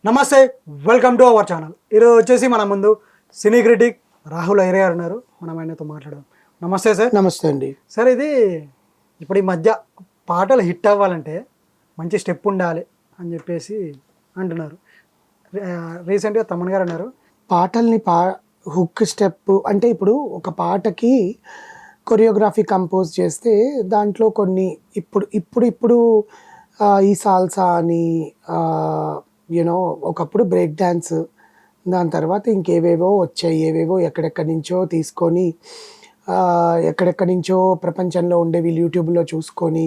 నమస్తే, welcome to our channel. ఈరోజు వచ్చేసి మన ముందు సినీ క్రిటిక్ రాహుల్ ఐరే గారు ఉన్నారు. మనం ఆయనతో మాట్లాడదాం. నమస్తే సార్. నమస్తే అండి. సార్, ఇది ఇప్పుడు ఈ మధ్య పాటలు హిట్ అవ్వాలంటే మంచి స్టెప్ ఉండాలి అని చెప్పేసి అంటున్నారు. రీసెంట్గా తమన్ గారు అన్నారు పాటల్ని హుక్ స్టెప్ అంటే ఇప్పుడు ఒక పాటకి కొరియోగ్రఫీ కంపోజ్ చేస్తే దాంట్లో కొన్ని ఇప్పుడు ఈ సాల్సా అని యూనో ఒకప్పుడు బ్రేక్ డ్యాన్స్, దాని తర్వాత ఇంకేవేవో వచ్చాయి, ఏవేవో ఎక్కడెక్కడి నుంచో తీసుకొని ఎక్కడెక్కడి నుంచో ప్రపంచంలో ఉండే వీళ్ళు యూట్యూబ్లో చూసుకొని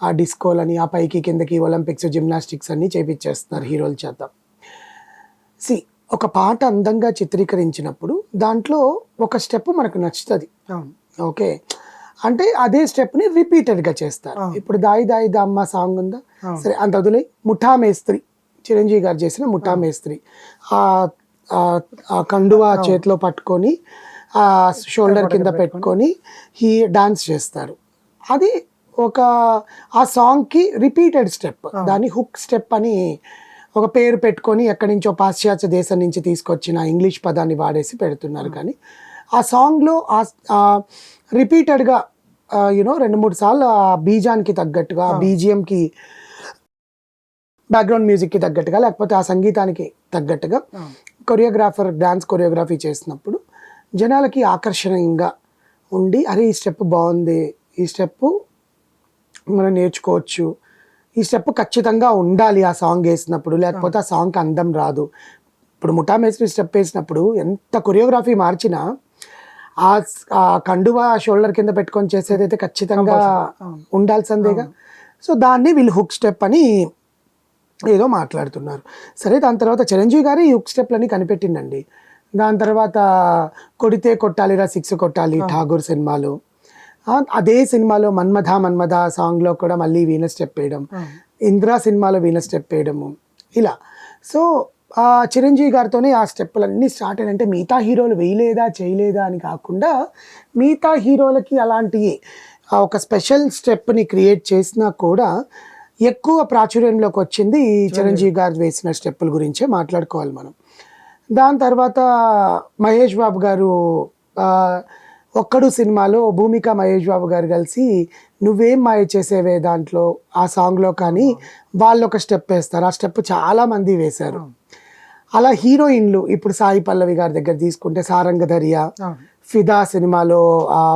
ఆ డిస్కోలని ఆ పైకి కిందకి ఒలింపిక్స్ జిమ్నాస్టిక్స్ అన్నీ చేపించేస్తున్నారు హీరోల చేత. ఒక పాట అందంగా చిత్రీకరించినప్పుడు దాంట్లో ఒక స్టెప్ మనకు నచ్చుతుంది, ఓకే, అంటే అదే స్టెప్ని రిపీటెడ్గా చేస్తారు. ఇప్పుడు దాయి దాయి దమ్మ సాంగ్ ఉందా, సరే అంత వదిలే, ముఠా మేస్త్రి చిరంజీవి గారు చేసిన ముఠా మేస్త్రి ఆ కండువా చేతిలో పట్టుకొని ఆ షోల్డర్ కింద పెట్టుకొని డాన్స్ చేస్తారు. అది ఆ సాంగ్కి రిపీటెడ్ స్టెప్, దాన్ని హుక్ స్టెప్ అని ఒక పేరు పెట్టుకొని ఎక్కడి నుంచో పాశ్చాత్య దేశం నుంచి తీసుకొచ్చిన ఇంగ్లీష్ పదాన్ని వాడేసి పెడుతున్నారు. కానీ ఆ సాంగ్లో రిపీటెడ్గా యూనో 2-3 సార్లు ఆ బీజానికి తగ్గట్టుగా, ఆ బీజిఎంకి బ్యాక్గ్రౌండ్ మ్యూజిక్కి తగ్గట్టుగా, లేకపోతే ఆ సంగీతానికి తగ్గట్టుగా కొరియోగ్రాఫర్ డాన్స్ కొరియోగ్రఫీ చేసినప్పుడు జనాలకి ఆకర్షణీయంగా ఉండి, అరే ఈ స్టెప్ బాగుంది, ఈ స్టెప్ మనం నేర్చుకోవచ్చు, ఈ స్టెప్ ఖచ్చితంగా ఉండాలి ఆ సాంగ్ వేసినప్పుడు, లేకపోతే ఆ సాంగ్కి అందం రాదు. ఇప్పుడు ముఠా మేస్త్రి స్టెప్ వేసినప్పుడు ఎంత కొరియోగ్రఫీ మార్చినా ఆ కండువా షోల్డర్ కింద పెట్టుకొని చేసేదైతే ఖచ్చితంగా ఉండాల్సిందేగా. సో దాన్ని వీళ్ళు హుక్ స్టెప్ అని ఏదో మాట్లాడుతున్నారు. సరే, దాని తర్వాత చిరంజీవి గారి హుక్ స్టెప్లని కనిపెట్టిండండి. దాని తర్వాత కొడితే కొట్టాలిరా 6 కొట్టాలి ఠాగూర్ సినిమాలో, అదే సినిమాలో మన్మథ సాంగ్లో కూడా మళ్ళీ వీణ స్టెప్ వేయడం, ఇంద్రా సినిమాలో వీణ స్టెప్ వేయడము, ఇలా. సో చిరంజీవి గారితోనే ఆ స్టెప్పులన్నీ స్టార్ట్ అయ్యాయంటే మిగతా హీరోలు వేయలేదా చేయలేదా అని కాకుండా మిగతా హీరోలకి అలాంటి ఒక స్పెషల్ స్టెప్ని క్రియేట్ చేసినా కూడా ఎక్కువ ప్రాచుర్యంలోకి వచ్చింది చిరంజీవి గారు వేసిన స్టెప్పుల గురించే మాట్లాడుకోవాలి మనం. దాని తర్వాత మహేష్ బాబు గారు ఒక్కడు సినిమాలో భూమిక మహేష్ బాబు గారు కలిసి నువ్వేం మాయ చేసేవే దాంట్లో ఆ సాంగ్లో కానీ వాళ్ళు ఒక స్టెప్ వేస్తారు. ఆ స్టెప్ చాలామంది వేశారు. అలా హీరోయిన్లు ఇప్పుడు సాయి పల్లవి గారి దగ్గర తీసుకుంటే సారంగధరియా, ఫిదా సినిమాలో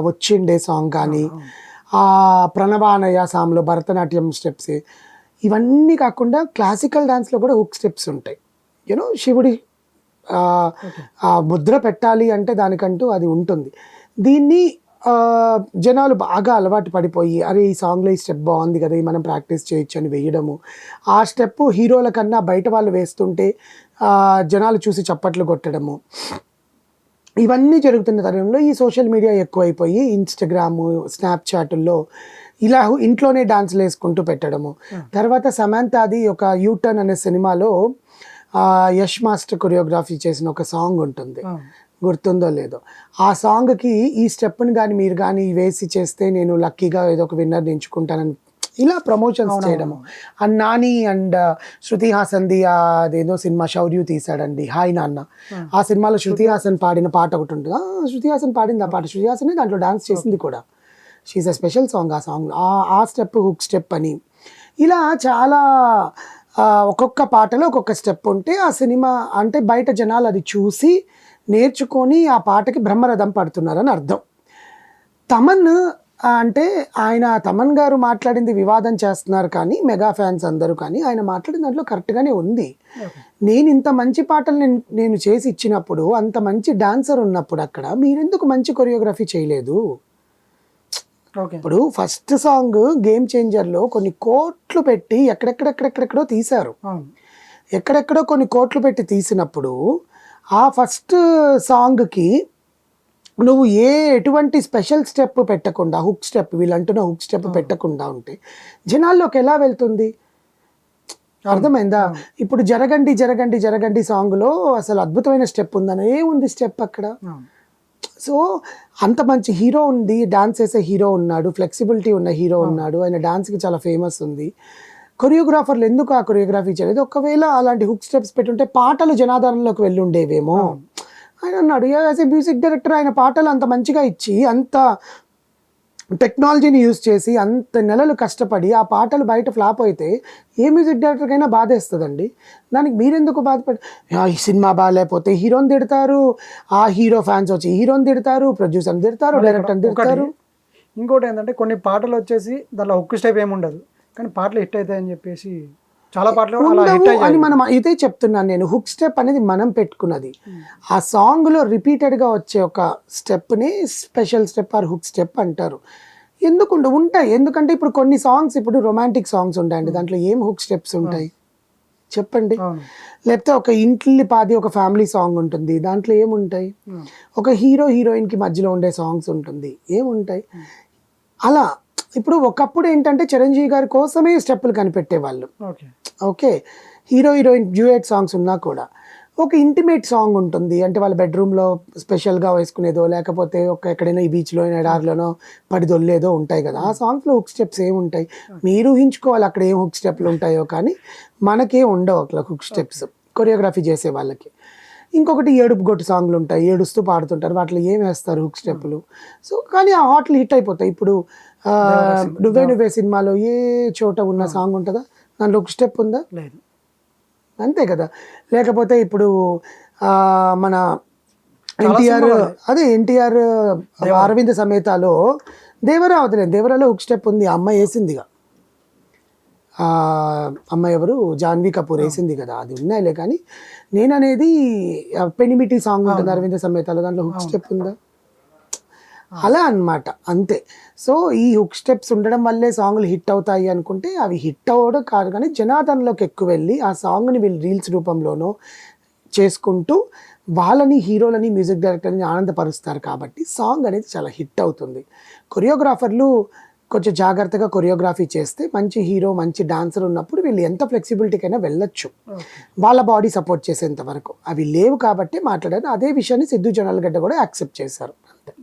వచ్చిండే సాంగ్ కానీ, ఆ ప్రణవానయ సాంగ్లో భరతనాట్యం స్టెప్స్, ఇవన్నీ కాకుండా క్లాసికల్ డాన్స్లో కూడా హుక్ స్టెప్స్ ఉంటాయి. యూనో శివుడి ముద్ర పెట్టాలి అంటే దానికంటూ అది ఉంటుంది. దీన్ని జనాలు బాగా అలవాటు పడిపోయి, అరే ఈ సాంగ్లో ఈ స్టెప్ బాగుంది కదా, మనం ప్రాక్టీస్ చేయొచ్చు అని వేయడము, ఆ స్టెప్ హీరోల కన్నా బయట వాళ్ళు వేస్తుంటే జనాలు చూసి చప్పట్లు కొట్టడము, ఇవన్నీ జరుగుతున్న తరుణంలో ఈ సోషల్ మీడియా ఎక్కువైపోయి ఇన్స్టాగ్రాము, స్నాప్చాట్లో ఇలా ఇంట్లోనే డాన్స్లు వేసుకుంటూ పెట్టడము. తర్వాత సమంతాది ఒక యూటర్న్ అనే సినిమాలో యష్ మాస్టర్ కొరియోగ్రఫీ చేసిన ఒక సాంగ్ ఉంటుంది, గుర్తుందో లేదో, ఆ సాంగ్కి ఈ స్టెప్ని కానీ మీరు కానీ వేసి చేస్తే నేను లక్కీగా ఏదో ఒక విన్నర్ ఎంచుకుంటానని ఇలా ప్రమోషన్స్ చేయడము. అండ్ నాని అండ్ శృతి హాసన్ది అదేదో సినిమా శౌర్యు తీశాడండి, హాయ్ నాన్న. ఆ సినిమాలో శృతి హాసన్ పాడిన పాట ఒకటి ఉంటుంది, శృతి హాసన్ పాడింది ఆ పాట, శృతి హాసనే దాంట్లో డాన్స్ చేసింది కూడా. షీఈస్ అ స్పెషల్ సాంగ్ ఆ సాంగ్, ఆ స్టెప్ హుక్ స్టెప్ అని. ఇలా చాలా ఒక్కొక్క పాటలో ఒక్కొక్క స్టెప్ ఉంటే ఆ సినిమా అంటే బయట జనాలు అది చూసి నేర్చుకొని ఆ పాటకి బ్రహ్మరథం పడుతున్నారని అర్థం. తమన్ అంటే తమన్ గారు మాట్లాడింది వివాదం చేస్తున్నారు కానీ మెగా ఫ్యాన్స్ అందరూ, కానీ ఆయన మాట్లాడిన దాంట్లో కరెక్ట్గానే ఉంది. నేను ఇంత మంచి పాటలు నేను చేసి ఇచ్చినప్పుడు, అంత మంచి డాన్సర్ ఉన్నప్పుడు అక్కడ మీరెందుకు మంచి కొరియోగ్రఫీ చేయలేదు? ఇప్పుడు ఫస్ట్ సాంగ్ గేమ్ చేంజర్లో కొన్ని కోట్లు పెట్టి ఎక్కడెక్కడో తీశారు, ఎక్కడెక్కడో కొన్ని కోట్లు పెట్టి తీసినప్పుడు ఆ ఫస్ట్ సాంగ్కి నువ్వు ఎటువంటి స్పెషల్ స్టెప్ పెట్టకుండా, హుక్ స్టెప్ వీళ్ళంటున్న హుక్ స్టెప్ పెట్టకుండా ఉంటే జనాల్లోకి ఎలా వెళ్తుంది? అర్థమైందా? ఇప్పుడు జరగండి జరగండి జరగండి సాంగ్లో అసలు అద్భుతమైన స్టెప్ ఉందని, ఏముంది స్టెప్ అక్కడ? సో అంత మంచి హీరో ఉంది, డాన్స్ చేసే హీరో ఉన్నాడు, ఫ్లెక్సిబిలిటీ ఉన్న హీరో ఉన్నాడు, ఆయన డాన్స్కి చాలా ఫేమస్ ఉంది. కొరియోగ్రాఫర్లు ఎందుకు ఆ కొరియోగ్రఫీ చేయలేదు, ఒకవేళ అలాంటి హుక్ స్టెప్స్ పెట్టుంటే పాటలు జనాదరణలోకి వెళ్ళి ఉండేవేమో. ఆయన అన్నాడు యాజ్ ఏ మ్యూజిక్ డైరెక్టర్ ఆయన పాటలు అంత మంచిగా ఇచ్చి అంత టెక్నాలజీని యూజ్ చేసి అంత నెలలు కష్టపడి ఆ పాటలు బయట ఫ్లాప్ అయితే ఏ మ్యూజిక్ డైరెక్టర్కైనా బాధేస్తుందండి. దానికి మీరెందుకు బాధపడి ఈ సినిమా బాగాలేకపోతే హీరోని తిడతారు, ఆ హీరో ఫ్యాన్స్ వచ్చి హీరోని తిడతారు, ప్రొడ్యూసర్ని తిడతారు, డైరెక్టర్ని తిడతారు. ఇంకోటి ఏంటంటే కొన్ని పాటలు వచ్చేసి దాంట్లో హుక్ స్టెప్ ఏమి ఉండదు, కానీ పాటలు హిట్ అవుతాయని చెప్పేసి చాలా పాటలు అలా హిట్ ఉండవు అని అయ్యాయి. మనం ఇదే చెప్తున్నాను నేను. హుక్ స్టెప్ అనేది మనం పెట్టుకున్నది. ఆ సాంగ్లో రిపీటెడ్గా వచ్చే ఒక stepney special step are hook step అంటారు. ఎందుకుంటే ఉంటాయి, ఎందుకంటే ఇప్పుడు కొన్ని సాంగ్స్, ఇప్పుడు రొమాంటిక్ సాంగ్స్ ఉంటాయండి, దాంట్లో ఏం హుక్ స్టెప్స్ ఉంటాయి చెప్పండి. అవును. లేకపోతే ఒక ఇంటిల్లి పాది ఒక ఫ్యామిలీ సాంగ్ ఉంటుంది, దాంట్లో ఏముంటాయి. ఒక హీరో హీరోయిన్కి మధ్యలో ఉండే సాంగ్స్ ఉంటుంది, ఏముంటాయి. అలా ఇప్పుడు ఒకప్పుడు ఏంటంటే చిరంజీవి గారి కోసమే స్టెప్పులు కనిపెట్టేవాళ్ళు. Okay. Okay, hero heroine duet songs ఉన్నా కూడా ఒక ఇంటిమేట్ సాంగ్ ఉంటుంది, అంటే వాళ్ళ బెడ్రూమ్లో స్పెషల్గా వేసుకునేదో, లేకపోతే ఒక ఎక్కడైనా ఈ బీచ్లో ఎడార్లోనో పడి దొల్లేదో ఉంటాయి కదా, ఆ సాంగ్స్లో హుక్ స్టెప్స్ ఏముంటాయి మీరు ఊహించుకోవాలి అక్కడ ఏం హుక్ స్టెప్లు ఉంటాయో, కానీ మనకే ఉండవు అట్లా హుక్ స్టెప్స్ కొరియోగ్రఫీ చేసే వాళ్ళకి. ఇంకొకటి ఏడుపు గొట్టు సాంగ్లు ఉంటాయి, ఏడుస్తూ పాడుతుంటారు, వాటిలో ఏం వేస్తారు హుక్ స్టెప్పులు. సో కానీ ఆ హాట్లు హిట్ అయిపోతాయి. ఇప్పుడు నువ్వే నువ్వే సినిమాలో ఏ చోట ఉన్న సాంగ్ ఉంటుందా, దాంట్లో హుక్ స్టెప్ ఉందా, లేదు. అంతే కదా. లేకపోతే ఇప్పుడు మన ఎన్టీఆర్, అదే ఎన్టీఆర్ అరవింద సమేతాలో దేవరా వదిలేదు, దేవరాలో హుక్ స్టెప్ ఉంది, ఆ అమ్మాయి వేసిందిగా, అమ్మాయి ఎవరు, జాన్వీ కపూర్ వేసింది కదా, అది ఉన్నాయిలే. కానీ నేను అనేది పెనిమిటి సాంగ్ ఉంటుంది అరవింద సమేతాలో, దాంట్లో హుక్ స్టెప్ ఉందా, అలా అన్నమాట అంతే. సో ఈ హుక్ స్టెప్స్ ఉండడం వల్లే సాంగ్లు హిట్ అవుతాయి అనుకుంటే అవి హిట్ అవ్వడం కాదు, కానీ జనాదరణలోకి ఎక్కువ వెళ్ళి ఆ సాంగ్ని వీళ్ళు రీల్స్ రూపంలోనో చేసుకుంటూ వాళ్ళని హీరోలని మ్యూజిక్ డైరెక్టర్ని ఆనందపరుస్తారు కాబట్టి సాంగ్ అనేది చాలా హిట్ అవుతుంది. కొరియోగ్రాఫర్లు కొంచెం జాగ్రత్తగా కొరియోగ్రఫీ చేస్తే మంచి హీరో మంచి డాన్సర్ ఉన్నప్పుడు వీళ్ళు ఎంత ఫ్లెక్సిబిలిటీకైనా వెళ్ళొచ్చు, వాళ్ళ బాడీ సపోర్ట్ చేసేంత వరకు. అవి లేవు కాబట్టి మాట్లాడారు. అదే విషయాన్ని సిద్ధు జొన్నలగడ్డ కూడా యాక్సెప్ట్ చేశారు అంతే.